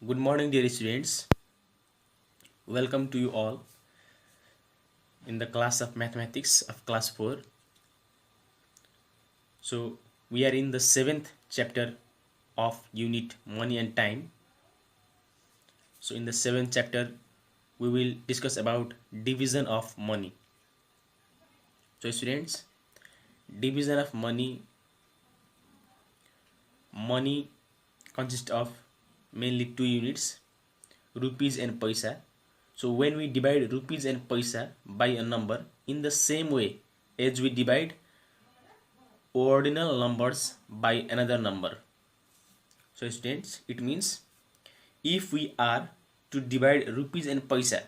Good morning, dear students. Welcome to you all in the class of mathematics of class 4. So, we are in the 7th chapter of unit money and time. So, in the 7th chapter, we will discuss about division of money. So, students, division of money consists of mainly two units, rupees and paisa. So when we divide rupees and paisa by a number in the same way as we divide ordinal numbers by another number. So students, it means if we are to divide rupees and paisa,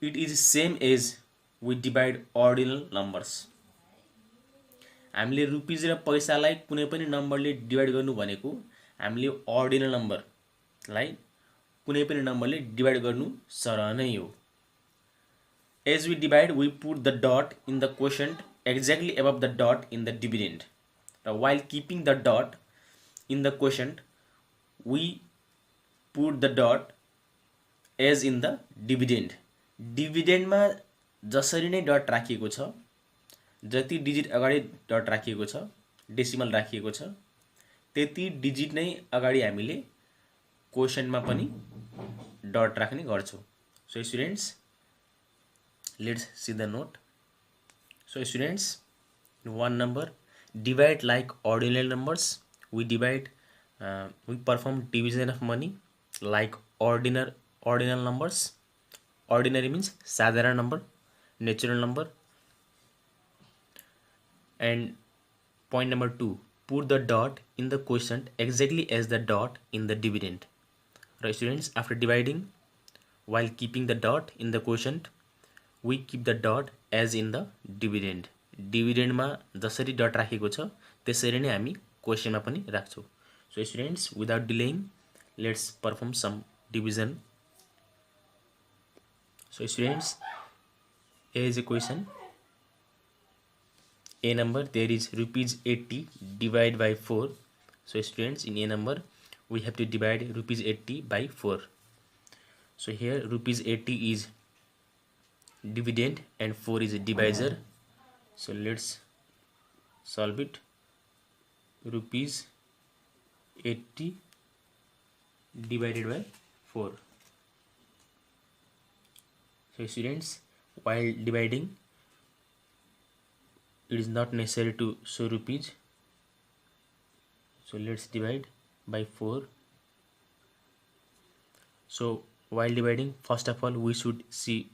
it is same as we divide ordinal numbers. हामीले rupees र पैसालाई कुनै पनि नम्बरले divide गर्नु भनेको हामीले अर्डिनल नम्बरलाई कुनै पनि नम्बरले divide गर्नु सरह नै हो. As we divide, we put the dot in the quotient exactly above the dot in the dividend. While keeping the dot in the quotient, we put the dot as in the dividend. Dividend मा जसरी नै डट राखिएको छ, जति digit अगाडि डट राखिएको छ, decimal राखिएको छ, त्यति डिजिट नै अगाडि हामीले क्वोशन्टमा पनि डट राख्ने गर्छौं. So students, let's see the note. So students, one number divide like ordinal numbers. We perform division of money like ordinal numbers. Ordinary means साधारण number, natural number. And point number 2, put the dot in the quotient exactly as the dot in the dividend. Right students, after dividing, while keeping the dot in the quotient, we keep the dot as in the dividend. Dividend मा जसरी डट राखेको छ त्यसरी नै हामी क्वेशनमा पनि राख्छौं. So students, without delaying, let's perform some division. So students, here is a question. A number, there is rupees 80 divided by 4. So students, in A number we have to divide rupees 80 by 4. So here rupees 80 is dividend and 4 is a divisor. So let's solve it. Rupees 80 divided by 4. So students, while dividing, it is not necessary to show rupees. So let's divide by 4. So while dividing, first of all we should see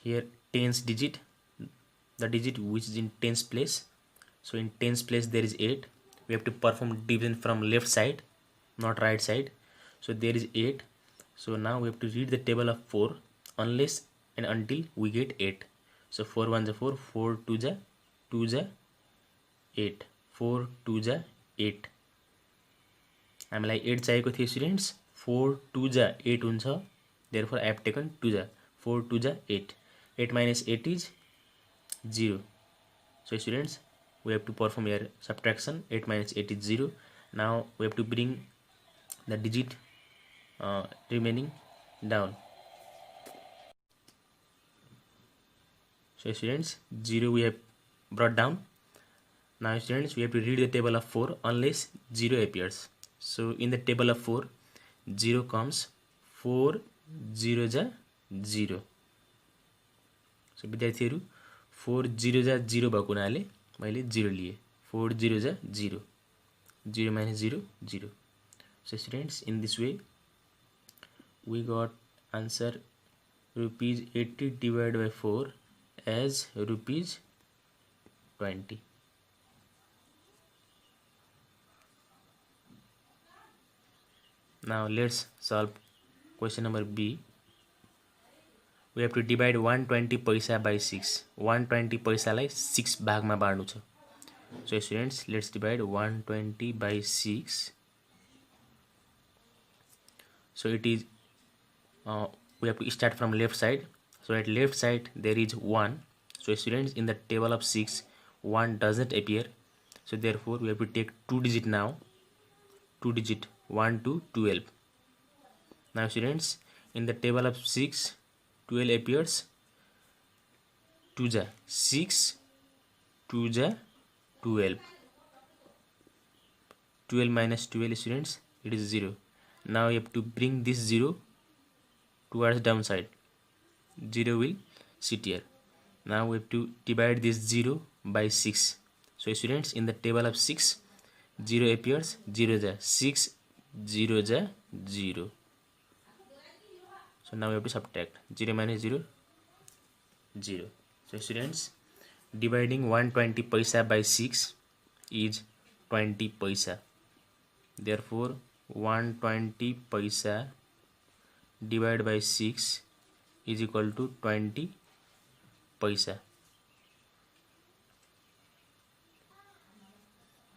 here tens digit, the digit which is in tens place. So in tens place there is 8. We have to perform division from left side, not right side. So there is 8. So now we have to read the table of 4 unless and until we get 8. So 4 1 4, 4 2 2 8, 4 2 8. हामीलाई 8 चाहिएको थियो students. 4 2 8 हुन्छ. Therefore I have taken 2 4 2 8. 8 minus 8 is 0. So students, we have to perform here subtraction. 8 minus 8 is 0. Now we have to bring the digit remaining down. So students, 0 we have brought down. Now students, we have to read the table of 4 unless 0 appears. So in the table of 4, 0 comes. 4 0 0. So विद्यार्थीहरु, 4 0 0 भएको हुनाले मैले 0 लिए. 4 0 0. 0 minus 0 0. So students, in this way we got answer rupees 80 divided by 4 as rupees 20. Now let's solve question number B. We have to divide 120 paisa by 6. 120 paisa लाई 6 भागमा बाँड्नु छ. So students, let's divide 120 by 6. So it is we have to start from left side. So at left side there is 1. So students, in the table of 6, 1 doesn't appear. So therefore we have to take 2 digit now. 2 digit 1 to 12. Now students, in the table of 6, 12 appears. 2 ja 6, 2 ja 12. 12 minus 12 students, it is 0. Now you have to bring this 0 towards downside. 0 will sit here. Now we have to divide this 0 by 6. So students, in the table of 6, 0 appears. 0 ja 6, 0 ja 0. So now we have to subtract 0 minus 0, 0. So students, dividing 120 paisa by 6 is 20 paisa. Therefore 120 paisa divided by 6 is equal to 20 paisa.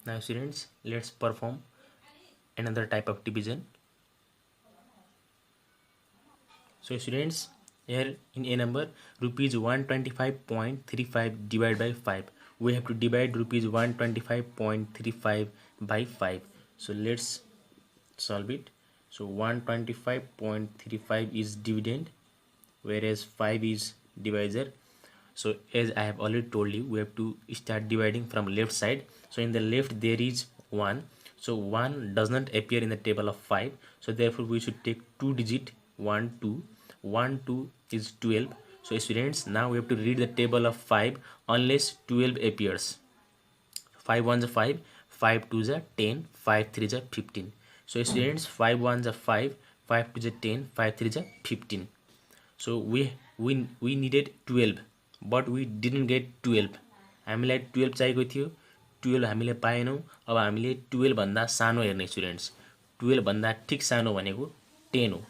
Now students, let's perform another type of division. So students, here in a number rupees 125.35 divided by 5. We have to divide rupees 125.35 by 5. So let's solve it. So 125.35 is dividend, whereas 5 is divisor. So as I have already told you, we have to start dividing from left side. So in the left there is 1. So 1 does not appear in the table of 5. So therefore we should take 2 digit 1 2. 1 2 is 12. So students, now we have to read the table of 5 unless 12 appears. 5 1s are 5, 5 2s are 10, 5 3s are 15. So students, 5 1s are 5, 5 2s are 10, 5 3s are 15. So we needed 12, but we didn't get 12. हामीलाई 12 चाहिएको थियो, 12 हामीले पाएनौं. अब हामीले 12 भन्दा सानो हेर्ने students. 12 भन्दा ठीक सानो भनेको 10 हो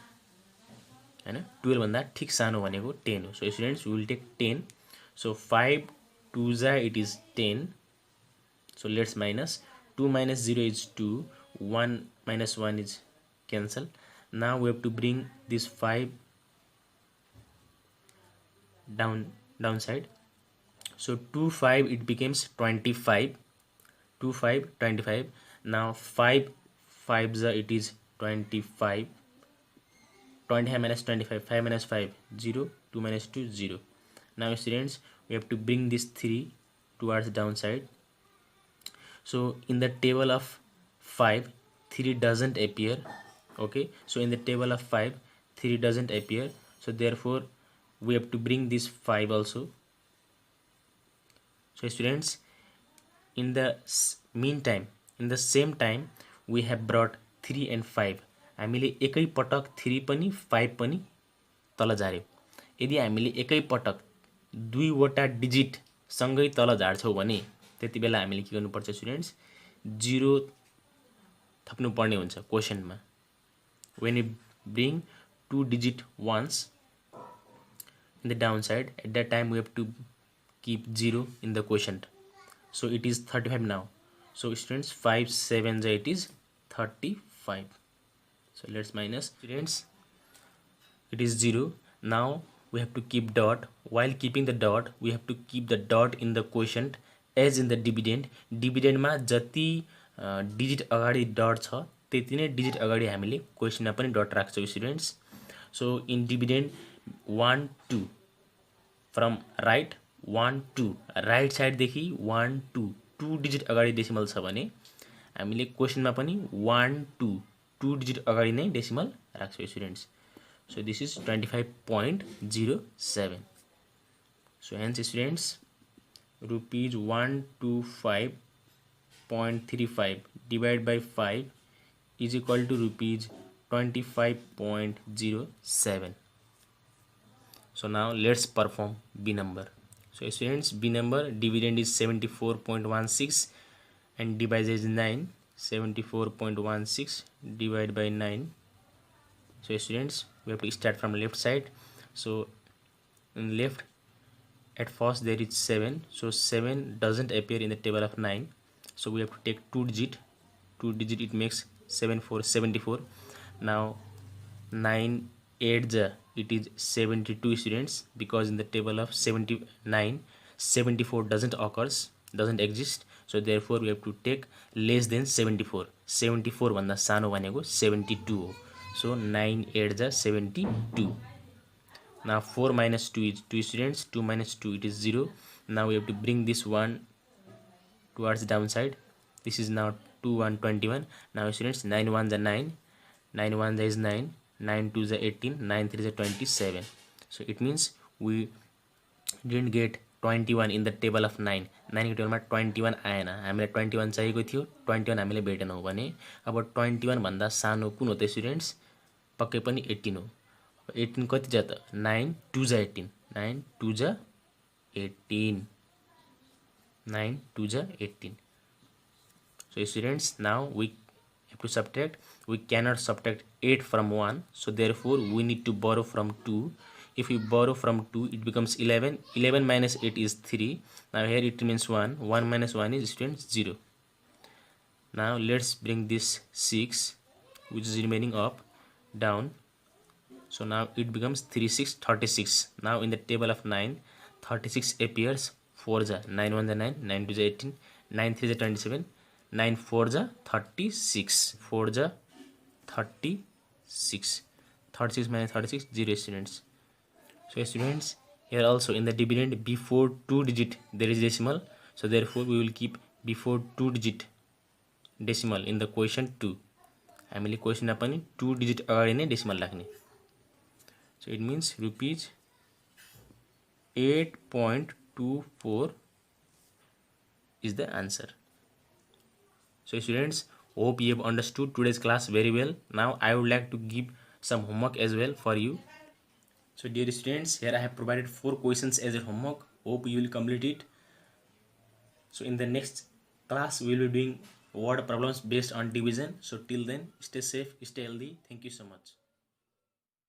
हैन. 12 भन्दा ठीक सानो भनेको 10 हो. So students, we will take 10. So 5 2s are, it is 10. So let's minus. 2 minus 0 is 2. 1 minus 1 is cancel. Now we have to bring this 5 downside. So 2 5 it becomes 25. 2 5 25. Now 5 5s are, it is 25. 25 minus 25, 5 minus 5 0, 2 minus 2 0. Now students, we have to bring this 3 towards downside. So in the table of 5, 3 doesn't appear. Okay, so in the table of 5, 3 doesn't appear. So therefore we have to bring this 5 also. So students, in the meantime, in the same time, we have brought 3 and 5. हामीले एकै पटक 3 पनि 5 पनि तल झार्यौ. यदि हामीले एकै पटक दुईवटा डिजिट सँगै तल झार्छौं भने त्यतिबेला हामीले के गर्नुपर्छ स्टुडेन्ट्स, 0 थप्नु पर्ने हुन्छ क्वेशनमा. When you bring 2 digit ones in the downside, at that time we have to keep 0 in the quotient. So it is 35 now. So students, 5 7s, it is 35. So let's minus. Students, it is 0. Now we have to keep dot. While keeping the dot, we have to keep the dot in the quotient as in the dividend. Dividend मा जति digit अगाडि dot छ त्यति नै digit अगाडि हामीले क्वेशनमा पनि dot राख्छौं students. So in dividend 1 2 from right 1 2 right side देखि 1 2 2 digit अगाडि डेसिमल छ भने हामीले क्वेशनमा पनि 1 2 2 digit अगाडि नै decimal राख्छौं students. So this is 25.07. So hence students, rupees 125.35 divided by 5 is equal to rupees 25.07. So now let's perform B number. So students, B number dividend is 74.16 and divisor is 9. 74.16 divided by 9. So students, we have to start from left side. So in left, at first there is 7. So 7 doesn't appear in the table of 9. So we have to take 2 digit. 2 digit, it makes 7 4 74. Now 9 8s, it is 72 students, because in the table of 79 74 doesn't exist. So therefore we have to take less than 74. 74 भन्दा सानो भनेको 72 हो. सो 9 8 जा 72. Now 4 minus 2 is 2 students. 2 minus 2 it is 0. Now we have to bring this 1 towards the downside. This is now 2 1 21. Now students, 9 1 is 9, 9 1 is 9, 9 2 is 18, 9 3 is 27. So it means we didn't get 21 in the table of 9. 9 को टेबलमा 21 आएन. हामीलाई 21 चाहिएको थियो, 21 हामीले भेटेनौँ भने अब 21 भन्दा सानो कुन हो त स्टुडेन्ट्स? पक्कै पनि 18 हो. 18 कति जा त? 9 2 जा 18, 9 2 जा 18, 9 2 जा 18. So students, now we have to subtract. We cannot subtract 8 from 1, so therefore we need to borrow from 2. If we borrow from 2, it becomes 11. 11 minus 8 is 3. Now here it remains 1. 1 minus 1 is students 0. Now let's bring this 6, which is remaining up, down. So now it becomes 3 6 36. Now in the table of 9, 36 appears. 4 ja 9 1 ja 9, 9 2 ja 18, 9 3 ja 27, 9 4 ja 36. 4 ja 36. 36 minus 36 0 students. So students, here also in the dividend before 2 digit there is decimal. So therefore we will keep before 2 digit decimal in the quotient 2. हामीले क्वेशनमा पनि 2 digit अगाडि नै decimal राख्ने. So it means rupees 8.24 is the answer. So students, hope you have understood today's class very well. Now I would like to give some homework as well for you. So dear students, here I have provided 4 questions as a homework. Hope you will complete it. So in the next class we will be doing word problems based on division. So till then, stay safe, stay healthy. Thank you so much.